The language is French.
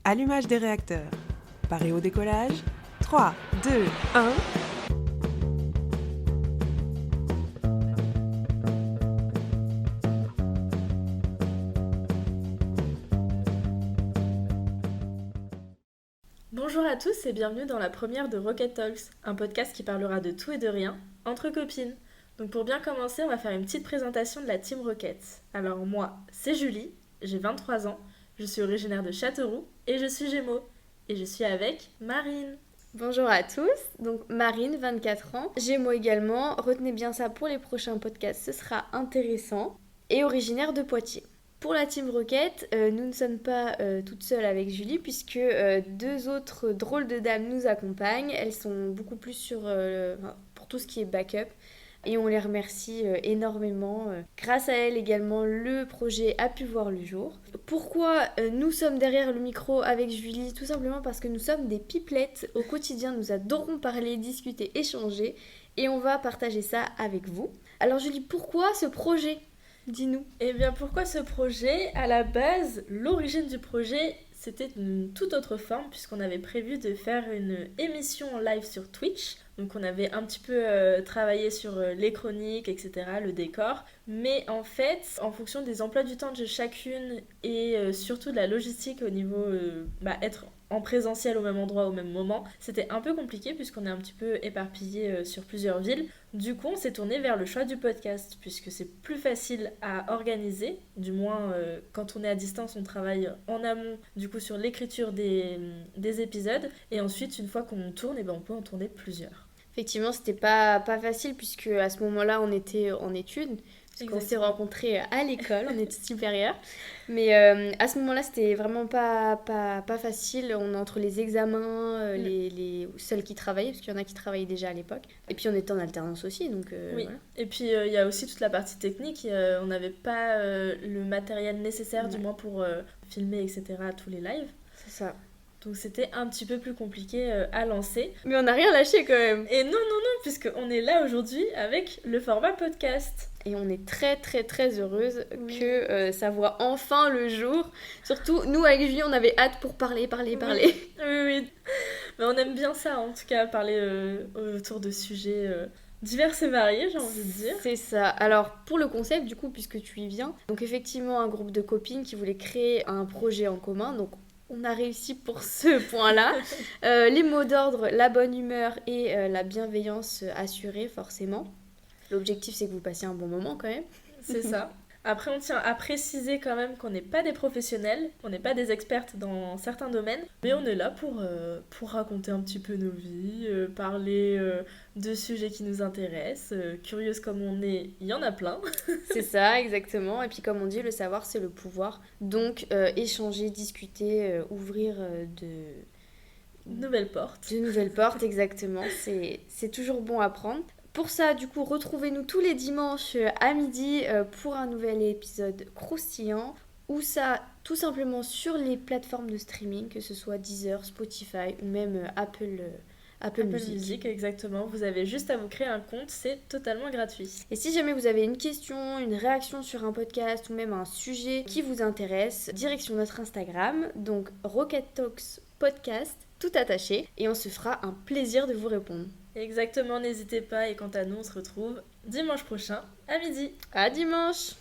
Allumage des réacteurs. Paré au décollage. 3, 2, 1... Bonjour à tous et bienvenue dans la première de Rocket Talks, un podcast qui parlera de tout et de rien, entre copines. Donc pour bien commencer, on va faire une petite présentation de la Team Rocket. Alors moi, c'est Julie, j'ai 23 ans, je suis originaire de Châteauroux et je suis Gémeaux. Et je suis avec Marine. Bonjour à tous, donc Marine, 24 ans, Gémeaux également, retenez bien ça pour les prochains podcasts, ce sera intéressant, et originaire de Poitiers. Pour la Team Rocket, nous ne sommes pas toutes seules avec Julie puisque deux autres drôles de dames nous accompagnent. Elles sont beaucoup plus pour tout ce qui est backup et on les remercie énormément. Grâce à elles également, le projet a pu voir le jour. Pourquoi nous sommes derrière le micro avec Julie? Tout simplement parce que nous sommes des pipelettes. Au quotidien, nous adorons parler, discuter, échanger et on va partager ça avec vous. Alors Julie, pourquoi ce projet ? Dis-nous. Eh bien, pourquoi ce projet? À la base, l'origine du projet, c'était une toute autre forme, puisqu'on avait prévu de faire une émission en live sur Twitch. Donc, on avait un petit peu travaillé sur les chroniques, etc., le décor. Mais en fait, en fonction des emplois du temps de chacune et surtout de la logistique au niveau être en présentiel au même endroit au même moment, c'était un peu compliqué puisqu'on est un petit peu éparpillé sur plusieurs villes. Du coup, on s'est tourné vers le choix du podcast puisque c'est plus facile à organiser. Du moins, quand on est à distance, on travaille en amont du coup sur l'écriture des épisodes. Et ensuite, une fois qu'on tourne, on peut en tourner plusieurs. Effectivement, c'était pas facile puisque à ce moment-là, on était en études. Parce qu'on s'est rencontrés à l'école, on était supérieurs. Mais à ce moment-là, c'était vraiment pas facile. On est entre les examens, les seuls qui travaillaient, parce qu'il y en a qui travaillaient déjà à l'époque. Et puis on était en alternance aussi, donc oui. Voilà. Et puis il y a aussi toute la partie technique. On n'avait pas le matériel nécessaire, du moins pour filmer, etc., tous les lives. C'est ça. Donc c'était un petit peu plus compliqué à lancer. Mais on n'a rien lâché quand même. Et non, puisqu'on est là aujourd'hui avec le format podcast. Et on est très très très heureuse que ça voit enfin le jour. Surtout, nous avec Julie, on avait hâte pour parler. Oui. Mais on aime bien ça, en tout cas, parler autour de sujets divers et variés, j'ai envie de dire. C'est ça. Alors, pour le concept, du coup, puisque tu y viens, donc effectivement, un groupe de copines qui voulait créer un projet en commun, donc on a réussi pour ce point-là. Les mots d'ordre, la bonne humeur et la bienveillance assurée, forcément. L'objectif, c'est que vous passiez un bon moment quand même. C'est ça. Après, on tient à préciser quand même qu'on n'est pas des professionnels, on n'est pas des expertes dans certains domaines, mais on est là pour raconter un petit peu nos vies, parler de sujets qui nous intéressent. Curieuse comme on est, il y en a plein. C'est ça, exactement. Et puis comme on dit, le savoir, c'est le pouvoir. Donc, échanger, discuter, ouvrir de nouvelles portes. De nouvelles portes, exactement. C'est toujours bon à prendre. Pour ça, du coup, retrouvez-nous tous les dimanches à midi pour un nouvel épisode croustillant. Ou ça, tout simplement sur les plateformes de streaming, que ce soit Deezer, Spotify ou même Apple Music. Exactement. Vous avez juste à vous créer un compte, c'est totalement gratuit. Et si jamais vous avez une question, une réaction sur un podcast ou même un sujet qui vous intéresse, direction notre Instagram, donc Rocket Talks Podcast, tout attaché, et on se fera un plaisir de vous répondre. Exactement, n'hésitez pas, et quant à nous, on se retrouve dimanche prochain à midi. À dimanche!